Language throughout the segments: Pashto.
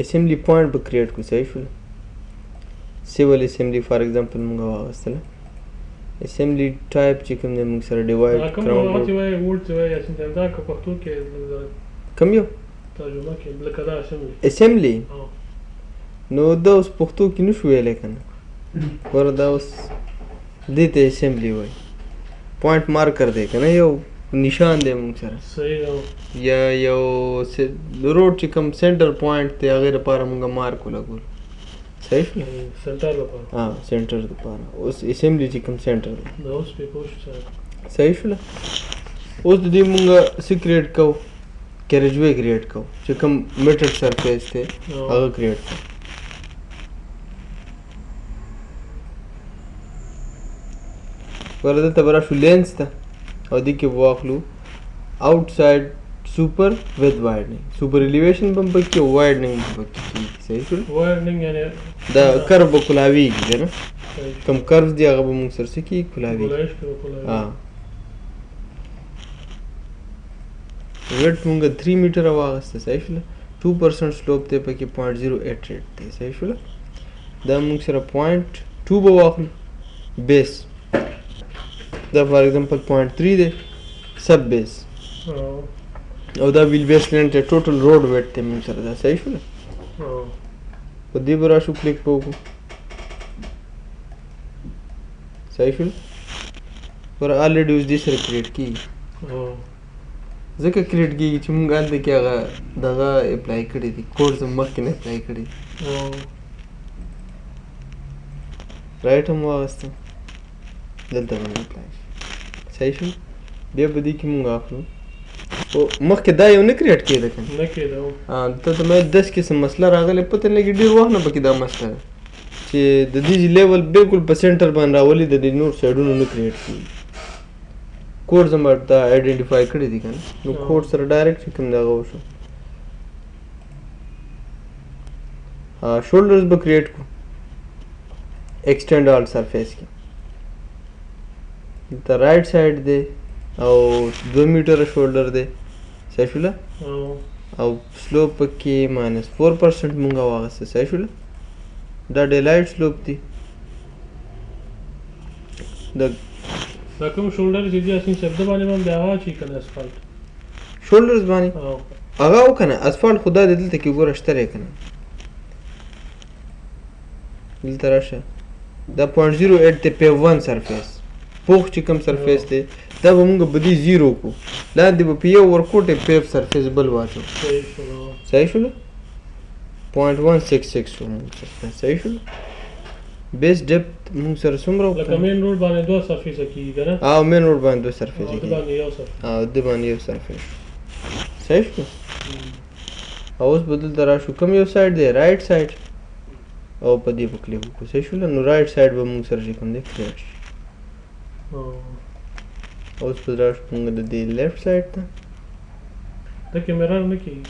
assembly point به create کو صحیح شو civil assembly for example موږ واغستله assembly type چې کوم دی موږ سره divide کوم وخت وای ورته وای چې دا په پښتو کې کوم یو ترجمه کې لکه دا assembly نو دا اوس پښتو کې نشو ویلی کنه ګوره دا اوس دې ته assembly وای پوینټ مارکر دی کنه یو نشان دی موږ سره صحیح یا یو روډ چې کوم سنټر پوینټ دی هغې لپاره موږ مارک ولګول صحیح شو سنټر لپاره سنټر لپاره اوس assembly چې کوم سنټر دی دا اوس په پوښ صحیح شوله اوس د دې موږ څه کریټ کوو کیریجوی کریټ کوو چې کوم میټډ سرفیس دی هغه کریټ کوو ګوره دلته به راشو لینس ته او دې کې به واخلو آوټسایډ سوپر وذ وایډنینګ سوپر الیویشن به هم پکې وایډنینګ به پکې کېږي صحیح شول وایډنینګ یعنې دا کرو به کلاویږي که نه کوم کرز دي هغه به موږ سره څه کېږي کلاویږي ویډ موږ 3 میټره واغسته صحیح شوله 2% سلوپ دی پکې 0.088 دی صحیح شوله دا موږ سره 0.2 به واخلو بیس دا فار ایگزامپل 0.3 دی سب بیس او دا ویل بیس لینټ دی ټوټل روډ ویډ دی موږ سره دا صحیح شوله په دې به راشو کلیک به وکړو صحیح شوله ګوره آلریډي اوس دې سره کریټ کېږي ځکه کریټ کېږي چې موږ هلته کې هغه دغه اپلای کړی دي کوډ زه مخکې نه اپلای کړی رایټ هم واغستم دلته به مې اپلای صحیح شو بیا به دې کې موږ اخلو او مخکې دا یو نه کریټ کېده که نه کېده ته ته مې 10 قسم مسله راغلی پته نه لګي ډېر وخت نه پکې دا مسله ده چې د دې لیول بالکل په سنټر باندې راولي د دې نور سایډونو نه کریټ کېږي کوډ زما دا آیډنټیفای کړی دي که نه نو کوډ سره ډایرکټ چې کوم دغه وشو شولډرز به کریټ کړو ایکسټینډ آل سرفیس کې دلته رایټ سایډ دی او 2 میټره شولډر دی صحیح شوله او سلوپ پکې -4% مونږ واغسته صحیح شوله دا ډیلایټ سلوپ دی دا کوم شولډر چې دی اسین شبد باندې باندې هغه چې کنه اسفالټ شولډرز باندې هغه او کنه اسفالټ خدا دې دلته کې ګوره شته کنه دلته راشه دا 0.08 ته په 1 سرفیس پوخ چې کوم سرفیس دی دا به موږ بدی 0 کو لاندې به په یو ورکوټه پیپ سرفیس بل واچو صحیح شوله 0.166 شو صحیح شوله بیس ډیپت موږ سره څومره لکه مین روډ باندې 2 سرفیس کېږي کنه مین روډ باندې 2 سرفیس کېږي د باندې یو سرفیس صحیح شو اوس بدل دراشو کوم یو سایډ دی رائټ سایډ او په دې په کلیک وکړو صحیح شوله نو رائټ سایډ به موږ سره کوم دی کریټ شي اوس په دراشو موږ د دې لیفټ سایډ ته دا کې میرر نه کېږي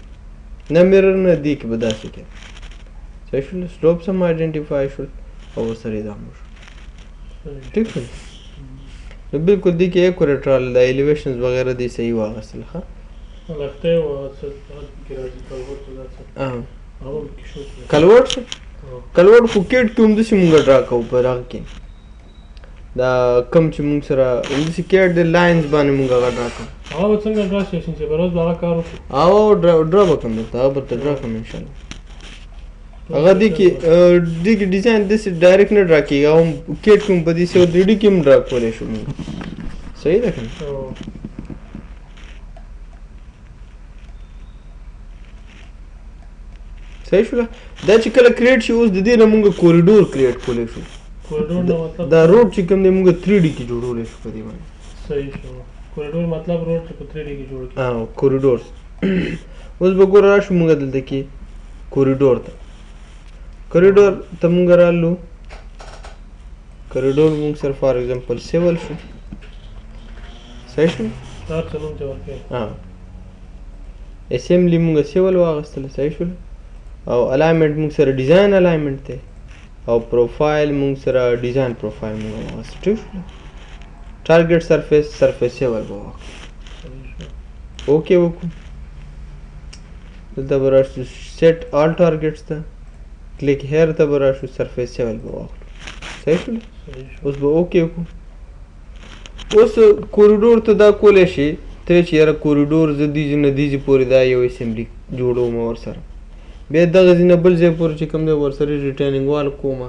نه میرر نه دی کې به داسې کې صحیح شوله سلوپ سم آیډنټیفای شول او سره دا مو ٹھیک ہے نو بالکل دی کې ایکوریټ راغله د ایلیویشنز وغیرہ دی صحیح واغستل ښه لخته او کې راځي کلورټ کلورټ خو کېټ کې هم داسې مونږ ډرا کوو په هغه کې دا کم چې مونږ سره داسې کېټ د لاینز باندې مونږ هغه ډرا کوو هغه څنګه ډرا شي چې به روز به هغه کار وکړو ډرا به کوم درته هغه به درته ډرا کوم انشاءالله هغه دی کې ډیزاین داسې ډایرکټ نه ډرا کېږي هغه هم کېټ کې هم په داسې 3D کې هم ډرا کولی شو مونږ صحیح ده که نه صحیح شوله دا چې کله کریټ شي اوس د دې نه مونږ کوریډور کریټ کولی شو دا روډ چې کوم دی مونږ 3D کې جوړولی شو په دې باندې صحیح شو کوریډور مطلب روډ چې په 3D کې جوړ کړي کوریډور اوس به ګوره راشو مونږ دلته کې کوریډور ته کوریډور ته مونږ رالو کوریډور مونږ سره فار ایگزامپل سیول شو صحیح شو اسمبلی مونږ سیول واغستله صحیح شوله او الاینمنٹ مونږ سره ډیزاین الاینمنٹ دی او پروفایل مونږ سره ډیزاین پروفایل مونږ واغسته ټیک شوله ټارګټ سرفیس سیول به واخلو اوکې وکړو دلته به راشو set all targets ته کلیک هیر ته به راشو surface level به واخلو صحیح شوله صحیح شو. اوس به اوکې وکړو اوس کوریډور ته دا کولی شي ته چې یاره کوریډور زه دې ځای نه دې ځای پورې دا یو اسمبلي جوړوم ورسره بیا دغه ځای نه بل ځای پورې چې کوم دی ورسره ریټرنینګ وال کومه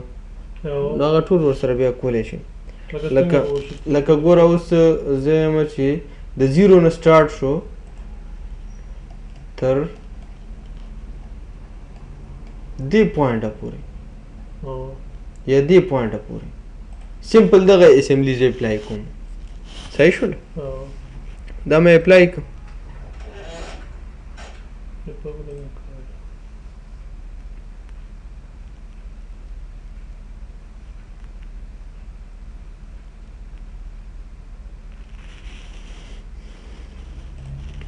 نو هغه ټول ورسره بیا کولی شي لکه ګوره اوس زه یم چې د زیرو نه سټارټ شو تر دې پوینټه پورې یا دې پوینټه پورې سمپل دغه اسمبلی زه اپلای کوم صحیح شول دا مې اپلای کوم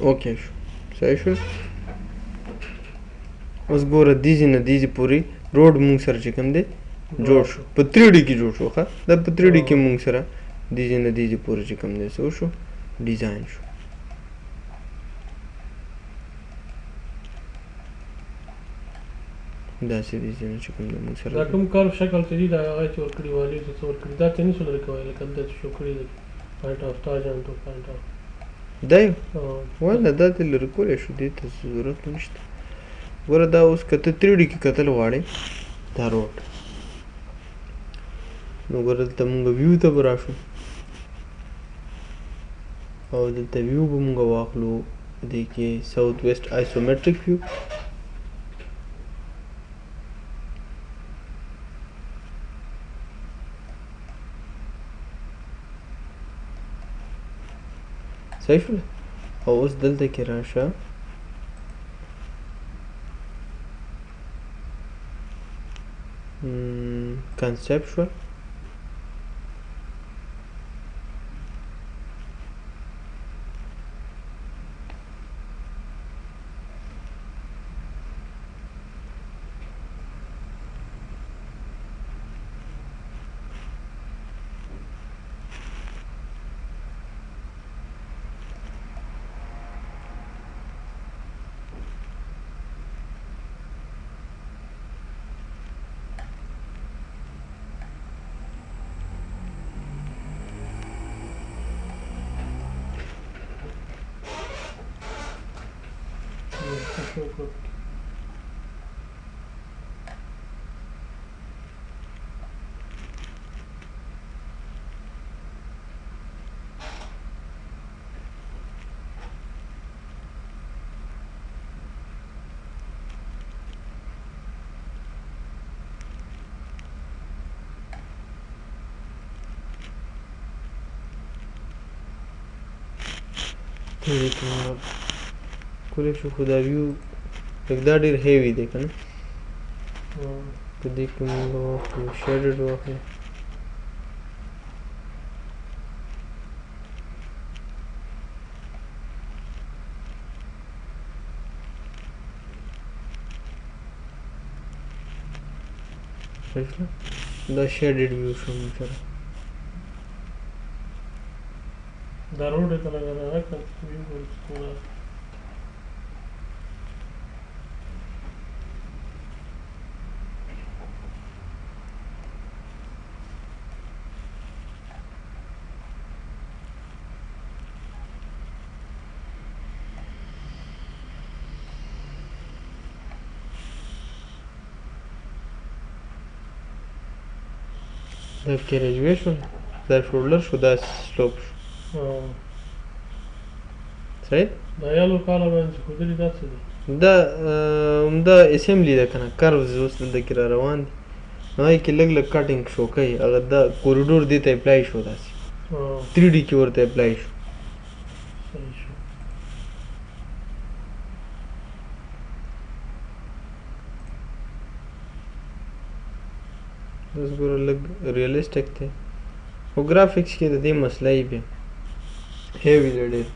اوکې شو صحیح شو اوس ګوره دې ځای نه دې ځای پورې روډ مونږ سره چې کوم دی جوړ شو په 3D کې جوړ شو ښه دا په 3D کې مونږ سره دې ځای نه دې ځای پورې چې کوم دی څه وشو ډیزاین شو داسې دې ځای نه چې کوم دی مونږ سره دا کوم کار شکل ته دي دا هغه چې ورکړي والي ته څه ورکړي دا ته نه شو لري کولی لکه دلته شو کړي دی پوینټ آف تاجان ټو پوینټ آف دا یو والا دا ته لرې کولی شو دې ته ضرورت نشته ګوره دا اوس که ته 3D کې کتل غواړې دا روډ نو ګوره دلته مونږ ویو ته به راشو او دلته ویو به مونږ واخلو دې کې ساوث ویسټ آیسومیټرک ویو صحیح شوله او اوس دلته کې راشه conceptual کولی شو خو دا ویو لږ دا ډېر هیوي دی که نه په دې کې مونږ واخلو شیډډ واخلو دا شیډډ ویو شو مونږ سره دا روډ ته لګا راکړه ویو ورته دا کیریجوی شو دا شولډر شو دا سلوپ شو صحیح دا یالو کاله باندې ښودلي دا څه دي دا همدا اسمبلی ده که نه کروز اوس دلته کې را روان دي نو هغې کې لږ لږ کټینګ شو کوي هغه دا کوریډور دې ته اپلای شو داسې 3D کې ورته اپلای شو صحیح شو اوس ګوره لږ ریالسټک دی خو ګرافکس کې د دې مسله یې بیا هیوي دی ډېر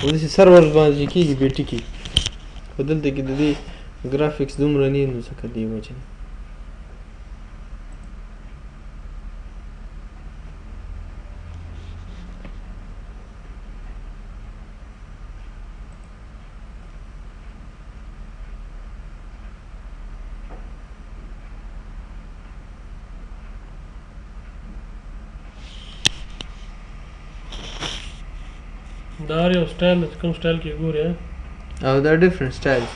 خو داسې سرورز باندې چې کېږي بیا ټکي خو دلته کې د دې ګرافکس دومره نه نو ځکه دې وجې نه دا هر یو سټایل د کوم سټایل کې ګوري او دا ډیفرنٹ سټایلز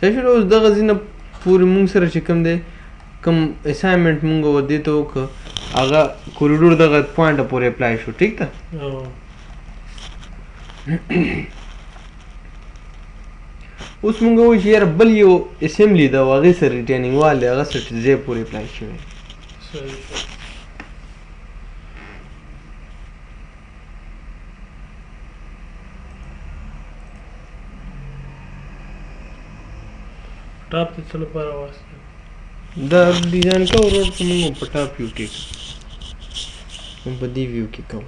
صحیح شو اوس دغه ځینه پورې مونږ سره چې کوم دی کوم اساینمنټ مونږ ودې ته وکړه هغه کوریډور دغه پوینټه پورې اپلای شو ټیک ده اوس مونږ وایو چې یاره بل یو اسمبلی ده او هغې سره ریټیننګ وال دی هغه سره ځای پورې اپلای شوی صحیح شو ټاپ ته څه لپاره واسطه دا ډیزاین کوو روډ که مونږ په ټاپ ویو کې کوو په دې ویو کې کوو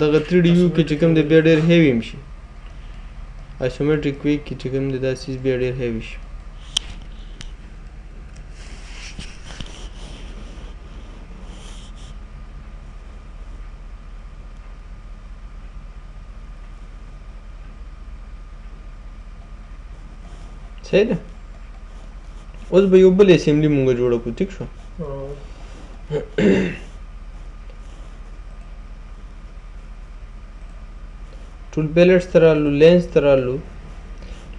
دغه 3D ویو کې چې کوم دی بیا ډېر هیوي هم شي آیسومیټریک وی کې چې کوم دی دا سیز بیا ډېر هیوي شي صحیح ده اوس به یو بل اسمبلی مونږ جوړه کړو ټیک شو ټول پیلټس ته رالو لینز ته رالو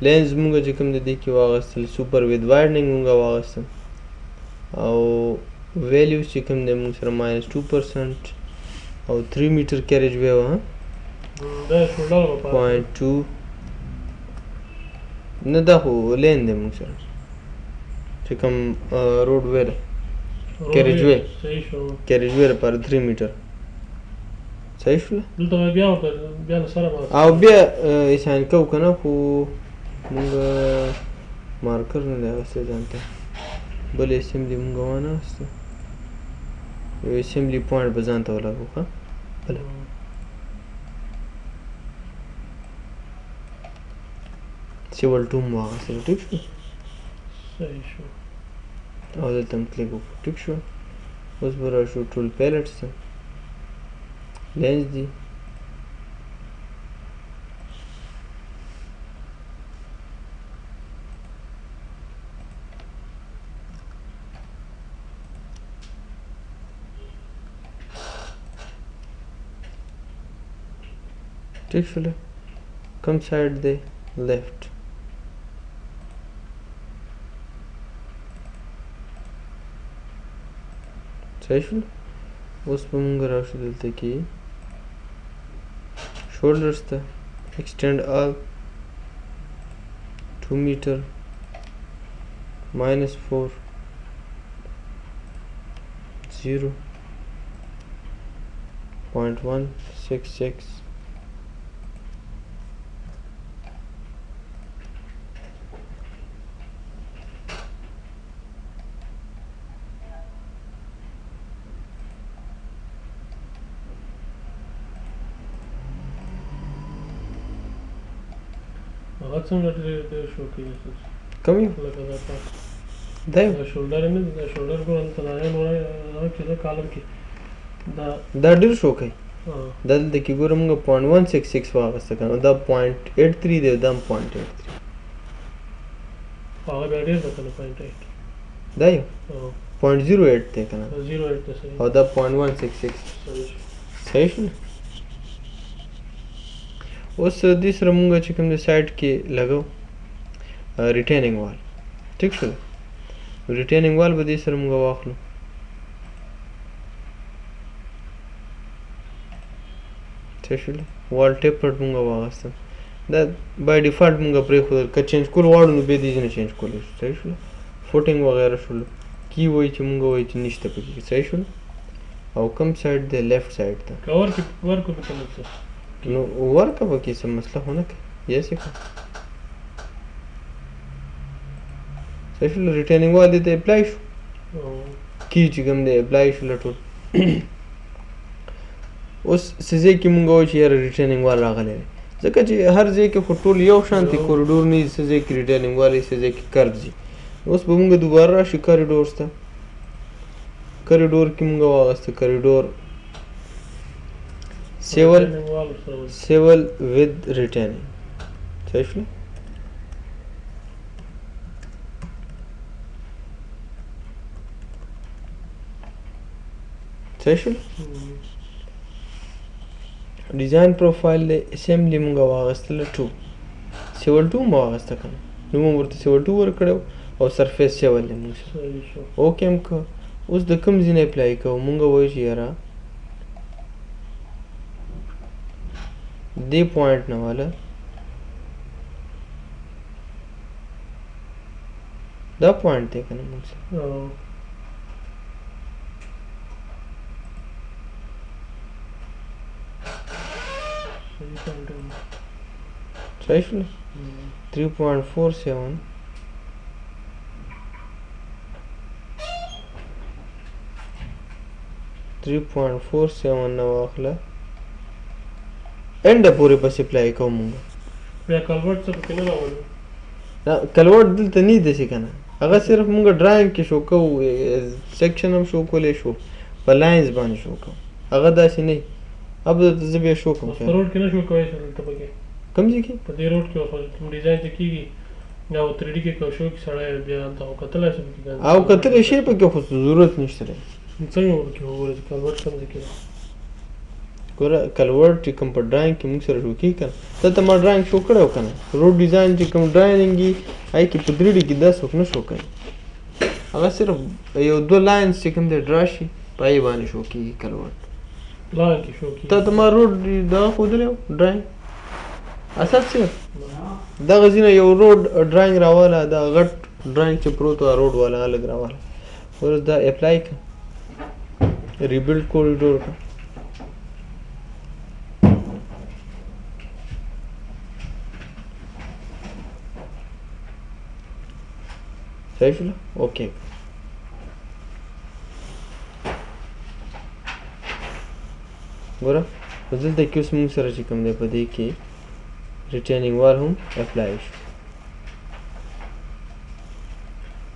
لینز مونږ چې کوم د دې کې واغستل سوپر وید وایډنینګ مونږ واغستل او ویلیوز چې کوم دی مونږ سره -2% او 3 میټر کیریج وی وه .2 نه دا خو لین دی مونږ سره چې کوم روډ وی ده کیریج وی لپاره 3 میټر صحیح شوله دلته بیا له سره او بیا اساین کوو که نه خو مونږ مارکر نه دی اخیستی ځان ته بل اسمبلی مونږ وانه اخیسته یو اسمبلی پوینټ به ځان ته ولګو ښه بله سیول 2 مو واخیستلو ټیک شو صحیح شو او دلته هم کلیک وکړو ټیک شو اوس به راشو ټول پیلټس ته لینز دي ٹھیک شوله کوم سایډ دی لیفٹ صحیح شوله اوس به مونږ راشو دلته کې shoulders ته extend all 2 meter -4 0.166 هغه څنګه ډېر شو کوي کوم یو لکه دا دا یو دا شولډر نه دا شولډر ګورم ته نه هغه چې دا کالم کې دا ډېر شو کوي دا دلته کې ګوره مونږ 0.166 واخیسته که نو دا 0.83 دی دا هم 0.83 هغه بیا ډېر ده که نه 0.8 دا یو 0.08 دی که نه 0.8 ده صحیح او دا 0.166 صحیح شو نه اوس دې سره مونږ چې کوم د سایډ کې لګو ریټیننګ وال ټیک شو ریټیننګ وال به دې سره مونږ واخلو ٹھیک شوله وال ټیپرډ مونږ واغستل دا بای ډیفالټ مونږ پرېښودل که چینج کول غواړو نو بیا دې ځینې چینج کولی شو صحیح شوله فوټینګ وغیره شوله کی وایي چې مونږ وایو چې نشته پکې صحیح شوله او کوم سایډ دی لیفټ سایډ ته کور کې ورکو به کوم څه نو ورکه به کې څه مسله خو نه کوي یسې که صحیح شوله ریټیننګ وال دې ته اپلای شو کی چې کوم دی اپلای شوله ټول اوس څه ځای کې مونږ وایو چې یاره ریټیننګ وال راغلی دی ځکه چې هر ځای کې خو ټول یو شانتې کوریډور نه وي څه ځای کې ریټیننګ وال وي څه ځای کې کرب ځي اوس به مونږ دوباره راشو کریډورس ته کریډور کې مونږ واغسته کریډور civil with retaining صحیح شوله صحیح شوله ډیزاین پروفایل د اسمبلی مونږ واغستله 2 سیول 2 مو واغسته کنه نو مونږ ورته سیول 2 ورکړو او سرفیس سیول دی مونږ صحیح شو اوکې هم که اوس د کوم ځای نه اپلای کوو مونږ وایو چې یاره دې پوینټ نه واله دا پوینټ دی کنه مونږ سره صحیح شوله 3.47 3.47 نه واخله انډ پورې پس اپلای کوم مونږ بیا کلورټ څه پکې نه راوړو نه کلورټ دلته نه دی څه کنه هغه صرف مونږ ډرایینګ کې شو کوو سیکشن هم شو کولی شو په لاینز باندې شو کوو هغه داسې نه اب درته زه بیا شو کوم په روډ کې نه شو کوی دلته پکې کوم ځای کې په دې روډ کې کوم ډیزاین ته کېږي او 3D کې کو شو کې سړی بیا ته کتلی شي او کتلی شي پکې خو ضرورت نشته دی څنګه ورکې وګورې چې کلورټ کوم ځای کې ده ګوره کلورټ چې کوم په ډرایینګ کې موږ سره شو کېږي که نه دلته ما ډرایینګ شو کړی و که نه روډ ډیزاین چې کوم ډرایینګ وي هغې کې په 3D کې دا څوک نه شو کوي هغه صرف یو 2 لاینز چې کوم دی ډرا شي په هغې باندې شو کېږي کلورټ لاین کې شو کېږي تا ته ما روډ دغه ښودلی و ډرایینګ اساس صرف دغه ځینه یو روډ ډرایینګ راواله دا غټ ډرایینګ چې پروت و روډ والا هغه لږ راواله اوس دا اپلای کړه ریبلډ کوریډور کړه صحیح شوله اوکې ګوره دلته کې اوس موږ سره چې کوم دی په دې کې ریټینینګ وال هم اپلای شو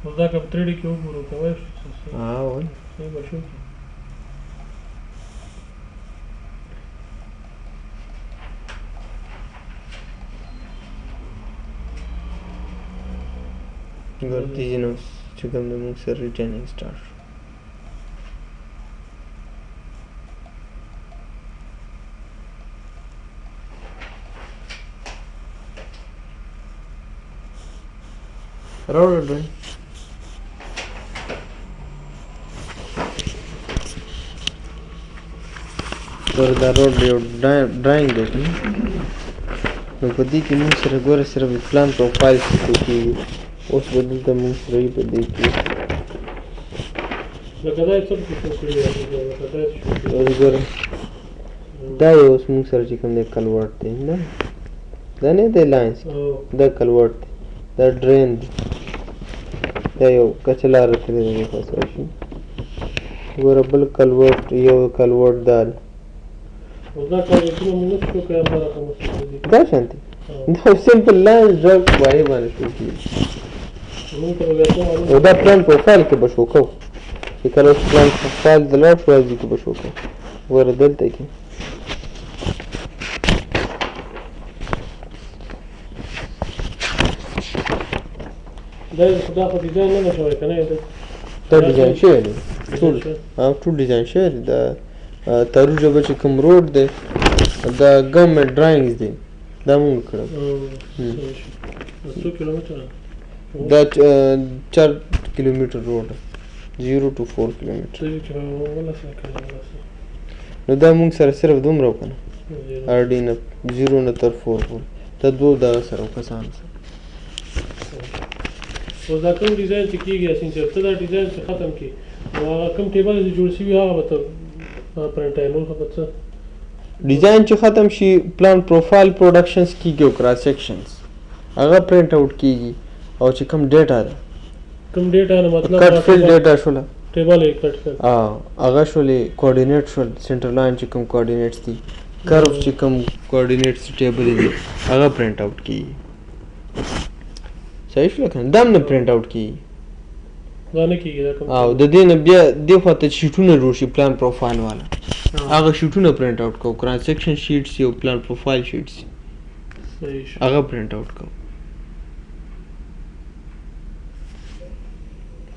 اوس دا که په 3D کې وګورو کولی شو ولې صحیح به شو ګوره دې ځینې اوس چې کوم دی موږ سره ریټینینګ سټارټ شو راوړه ډرایینګ ګوره دا روډ یو ډرایینګ دی که نه نو په دې کې موږ سره ګوره صرف پلان پروفایل شو کېږي اوس به دلته موږ سره وي په دې کې لکه دا یې څه پکې شو کړي لکه دا یې شو کړي اوس ګوره دا یو اوس موږ سره چې کوم دی کلورټ دی نه دا نه دی لاینس دا کلورټ دی دا ډرین دی دا یو کچه لاره ترې دی خلاصه شي ګوره بل کلورټ یو کلورټ دا دی اوس دا کاریټونه مونږ نه شو کوی همدا رقم وسو دا شانتي دا سمپل لاینز ډرا وایي باندې شو کېږي مونږ ته بیا څه معلوم او دا پلان پروفایل کې به شو کوو چې کله اوس پلان پروفایل د لاړ شو راځي کې به شو کوو ګوره دلته کې دا خدا خو ډیزاین نه شوی که نه دا ډیزاین شوی دی ټول ډیزاین شوی دی دا تارو ژبه چې کوم روډ دی دا ګورمنټ ډرایینګز دی دا مونږ کړی څو کیلومتره دا 4 کیلومتر روډ 0 to 4 کیلومتر نو دا مونږ سره صرف دومره وکنه آر ډي نه 0 نه تر 4 پورې دا دوه دغه سره کسان سره اوس دا کوم ډیزاین چې کېږي یاسین صاحب ته دا ډیزاین چې ختم کړي نو هغه کوم ټیبل چې جوړ شوي هغه به ته پرنټای نور خو به څه ډیزاین چې ختم شي پلان پروفایل پروډکشنز کېږي او کراس سیکشنز هغه پرنټ آوټ کېږي او چې کوم ډیټا ده کوم ډیټا نه مطلب کټ فیل ډیټا شوله ټیبل یې کټ کړ هغه شولې کوارډینیټ شول سنټر لاین چې کوم کوارډینیټس دي کرو چې کوم کوارډینیټس ټیبل دي هغه پرنټ آوټ کېږي صحیح شو کنه دا نه پرنټ آوټ کېږي دا نه کېږي دا کوم او د دې نه بیا دې خواته شیټونه جوړ شي پلان پروفایل والا هغه شیټونه پرنټ آوټ کوو کران سیکشن شیټس یو پلان پروفایل شیټس صحیح شو هغه پرنټ آوټ کوو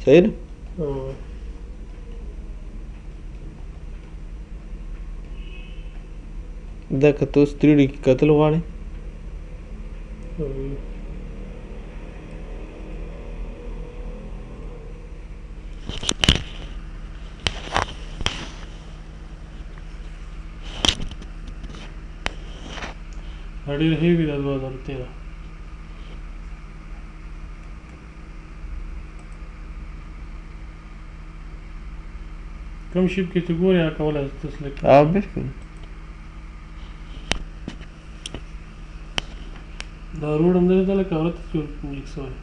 صحیح ده دا که تاسو 3D کې کتل غواړئ ډېر هیوي ده 2013 کوم شیپ کې چې ګورې هغه کولی شې ته سلیکټ بالکل دا روډ همداسې ده لکه هغه ته چې لیک شوی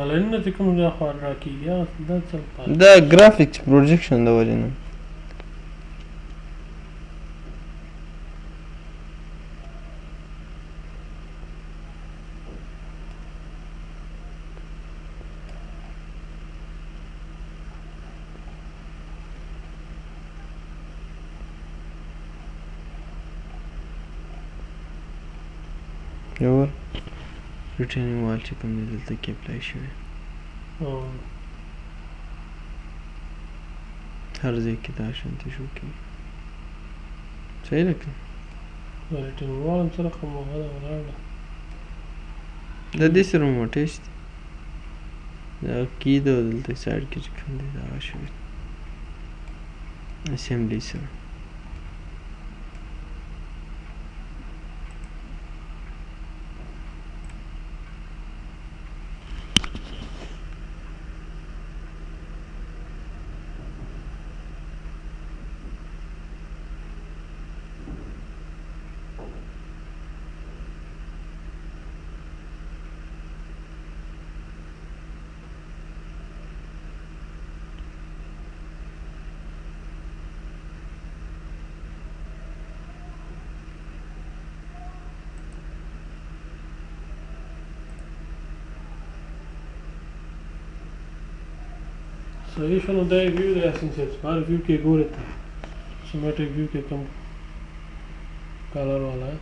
دا لاینونه چې کوم ځای خوا راکېږي هغه دا څه لپاره دا ګرافیکس پروجیکشن د وجې نه یور ریټرنینګ وال چې کوم دی دلته کې اپلای شوی هر ځای کې دا شانتي شو کېږي صحیح ده که ریټرنینګ وال هم څه رقم هغه ده ولاړ ده د دې سره مو ټیسټ دا کی ده دلته سایډ کې چې کوم دی دا هغه شوی اسمبلی سره صحیح شو نو دا یې ویو دی اسنسیلس په هر ویو کې ګورې ته سیمیټرک ویو کې کوم کلر والا ہے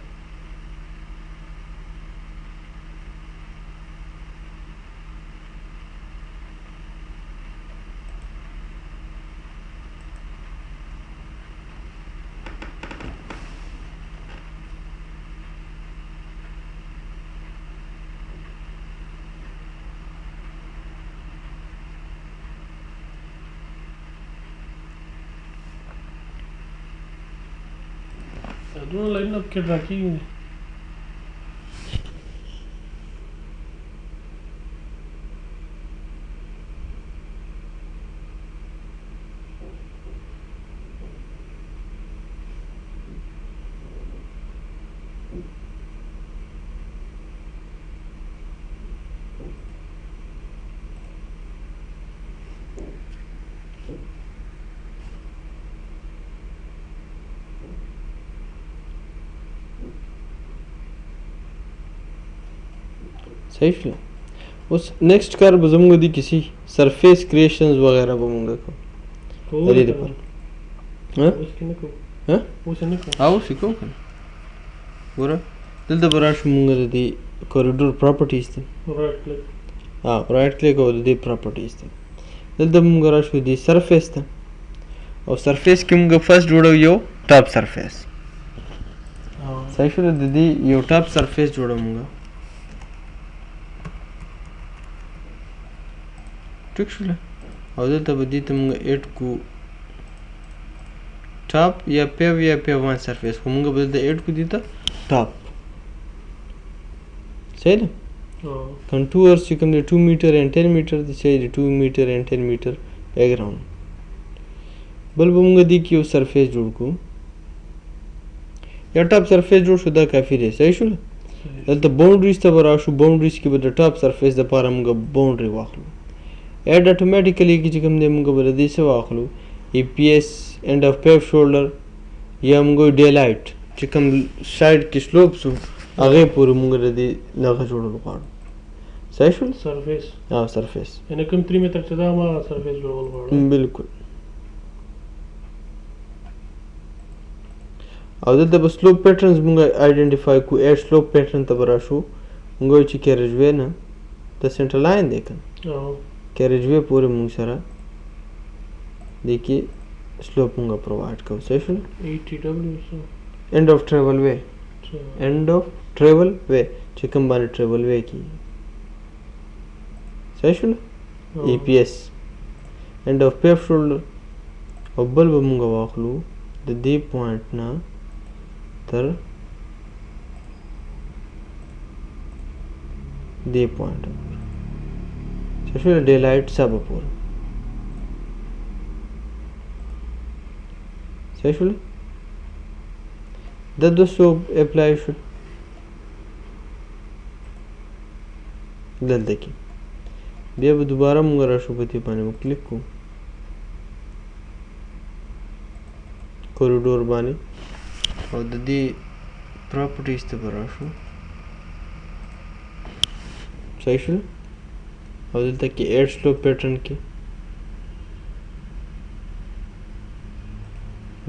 दोनों लाइन अब के ड्रा की صحیح شو اوس نیکسٹ کار به زموږ د کسی سرفیس کریشنز وغیرہ به مونږ کوو د دې لپاره اوس کې نه کوو اوس نه کوو اوس یې کوو کنه ګوره دلته به راشو مونږ د دې کوریډور پراپرټیز ته رایټ کلیک او د دې پراپرټیز ته دلته مونږ راشو د سرفیس ته او سرفیس کې مونږ فرست جوړو یو ټاپ سرفیس صحیح شو د دې یو ټاپ سرفیس جوړو مونږ ٹھیک شو او دلته به دې ته مونږ ایډ کو ټاپ یا پیو یا پیوان سرفیس خو مونږ به دلته ایډ کو دې ته ټاپ صحیح ده کنټورز چې کوم دی 2 میټر اینڈ 10 میټر دی صحیح دی 2 میټر اینڈ 10 میټر بیک ګراوند بل به مونږ دې کې یو سرفیس جوړ کو یا ټاپ سرفیس جوړ شو دا کافي دی صحیح شو دلته باونډریز ته به راشو باونډریز کې به د ټاپ سرفیس دپاره مونږ باونډري واخلو ایڈ اتومیټیکلی کې چې کوم دی مونږ به د دې څه واخلو ای پی ایس اینڈ آف پیو شولډر یا مونږ ډے لایټ چې کوم سایډ کې سلوپس وو هغه پورې موږ د دې دغه جوړول غواړو صحیح شول سرفیس سرفیس یعنی کوم 3 متر چې دا ما سرفیس جوړول غواړم بالکل او دلته به سلوپ پیټرنز موږ آیډنټیفای کو ایډ سلوپ پیټرن ته به راشو موږ چې کیریج وی نه د سنټر لاین دی کنه کیریج وی پورې موږ سره د کې سلوپ موږ پرووایډ کوو صحیح شول end of travel way end of travel way چې کوم باندې travel way کی صحیح شول EPS end of pave shoulder او بل به موږ واخلو د دې پوینټ نه تر دې پوینټ صحیح شول ډے لایټ سب پورې صحیح شول د 200 اپلای شو دلته کې بیا به دوباره موږ راشو په دې باندې کلیک کوو کوریډور باندې او د دې پراپرټیز ته به راشو صحیح شو او دلته کې ایډ سلوپ پیټرن کې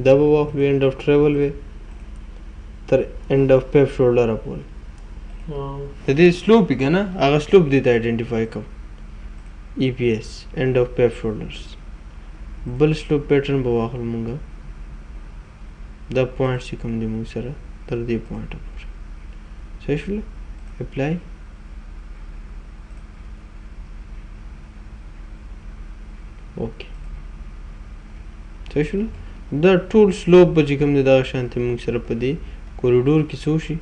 دا به واخلو اینډ اف ټریول وی تر end of pave shoulder پورې د دې سلوپ یې کنه هغه سلوپ دې ته آیډنټیفای کوو EPS end of pave shoulders بل سلوپ پیټرن به واخلو موږ دا پوینټ چې کوم دی موږ سره تر دې پوینټ پورې صحیح شول اپلای اوکې صحیح شول دا ټول سلوپ به چې کوم دی دغه شانتې موږ سره په دې کوریډور کې څه وشي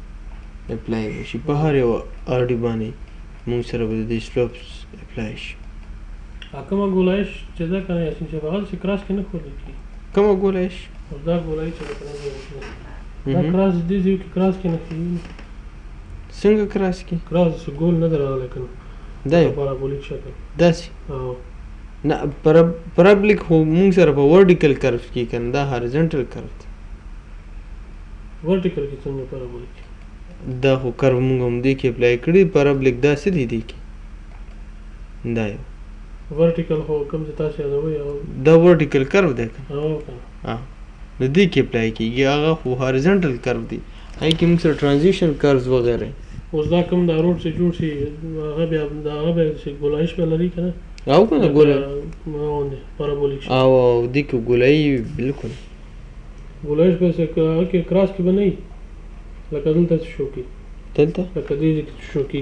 اپلای وشي په هر یو آرډي باندې موږ سره به د دې سلوپس اپلای شي کومه ګولایش چې دا کنه یاسین چې هغه چې کراس کې نه ښودل کېږي کومه ګولایش دا ګولایش چې دا کراس دې ځای کې کراس کې نه کېږي څنګه کراس کې کراس ګول نه درغلی کنه دا یو پارابولیک شکل داسې نه پرابلیک خو موږ سره په ورټیکل کرف کې کنه دا هارزنټل کرف دی ورټیکل کې څنګه پارابولیک دا خو کرو موږ هم دې کې اپلای کړي پرابلیک داسې دی دې کې دا یو ورټیکل خو کوم چې تاسو یادوي او دا ورټیکل کرو دی کنه نو دې کې اپلای کېږي هغه خو هارزنټل کرو دی هغې کې موږ سره ټرانزیشن کرز وغیره اوس دا کوم دا روډ چې جوړ شي هغه بیا د هغه بیا چې ګولایش به لري که نه او که نه ګولایي پارابولیک شي او دې کې ګولایي بالکل ګولایش به هغه کې کراس کې به نه وي لکه دلته چې شو کې دلته لکه دې کې شو کې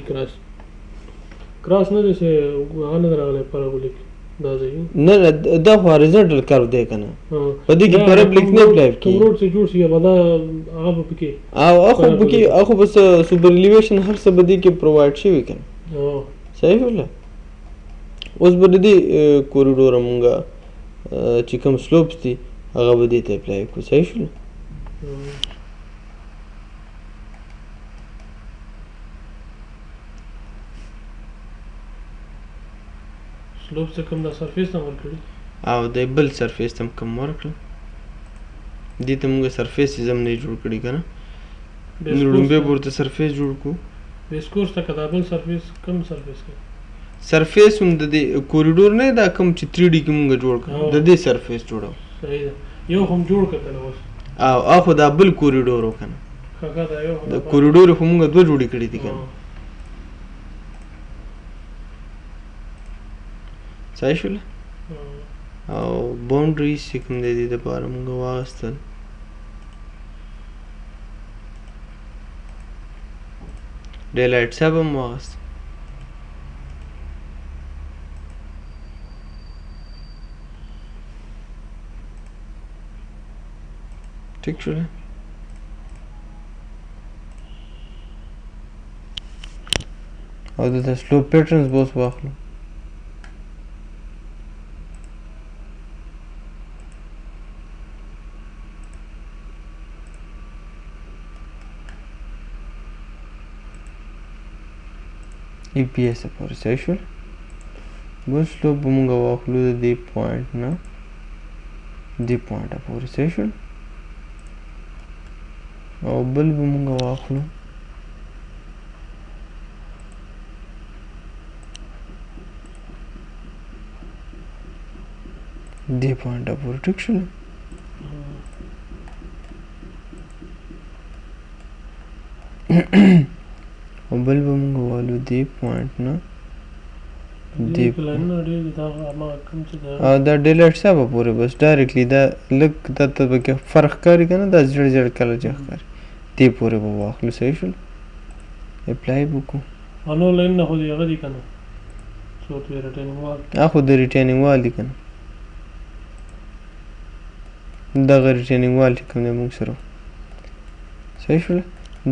کراس نه دی چې هغه نه راغلی پارابولیک دا ځای نه دا خو هارزنټل کرو دی که نه په دې کې پرابلیک نه اپلای کېږي کوم روډ چې جوړ شي به دا هغه به پکې هغه بس سوپر الیویشن هر څه به دې کې پرووایډ شوي که نه صحیح شوله اوس به د دې کوریډوره مونږ چې کوم سلوپس دي هغه به دې ته اپلای کړو صحیح شوله سلوپ څه کوم دا سرفیس نه ورکړي او د بل سرفیس ته هم کم ورکړل دې ته مونږ سرفیس هم نه جوړ کړي که نه لومبۍ به ورته سرفیس جوړ کړو بیس کورس ته که دا بل سرفیس کوم سرفیس کوي سرفیس هم د دې کوریډور نه دا کوم چې 3D کې مونږ جوړ کړو د دې سرفیس جوړو صحیح ده یو هم جوړ کړه کنه اوس او خو دا بل کوریډور و که نه ښه دا یو د کوریډور خو مونږ دوه جوړې کړي دي که نه صحیح شوله او باونډریز چې کوم دی دې دپاره مونږ واخیستل ډے لایټ صاحب هم واخیست ٹھیک شوله او دلته سلوپ پیټرنز به اوس واخلو EPS پورې صحیح شول بل سلوپ به مونږ واخلو د دې پوینټ نه دې پوینټه پورې صحیح شول او بل به مونږ واخلو دې پوینټه پورې ټیک شول او بل به موږ والو دې پوینټ نه دې پلانونه ډېر دي دا هماغه کوم چې د او دا ډیلیټ صاحب پورې بس ډایرکټلی دا لږ دا ته پکې فرق ښکاري که نه دا زیړ زیړ کلر چې ښکاري دې پورې به واخلو صحیح شول اپلای به وکړو آنلاین نه خو دې هغه دي که نه سافټویر ریټرنینګ وال خو د ریټرنینګ وال دي که نه دغه ریټرنینګ وال چې کوم دی موږ سره صحیح شوله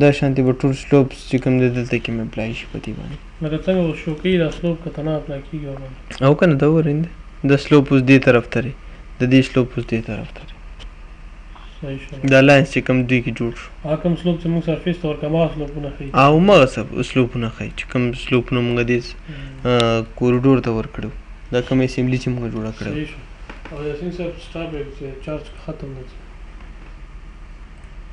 دا شانتې به ټول سلوپس چې کوم دی دلته کې مې اپلای شي په دې باندې لکه څنګه اوس شو کوي دا سلوپ که ته نه اپلای کېږي ورباندې او که نه دا ورېنده د سلوپ اوس دې طرف ته دی د دې سلوپ اوس دې طرف ته دی صحیح شو دا لاینس چې کوم دوی کې جوړ شو هغه کوم سلوپ چې موږ سرفیس ته ورکړو هماغه سلوپونه ښیي او همغه سلوپونه ښایي چې کوم سلوپونه موږ دې کوریډور ته ورکړو دا کوم اسمبلي چې موږ جوړه کړې صحیح شو او یاسین صاحب ستا به چې چارج ختم نه شي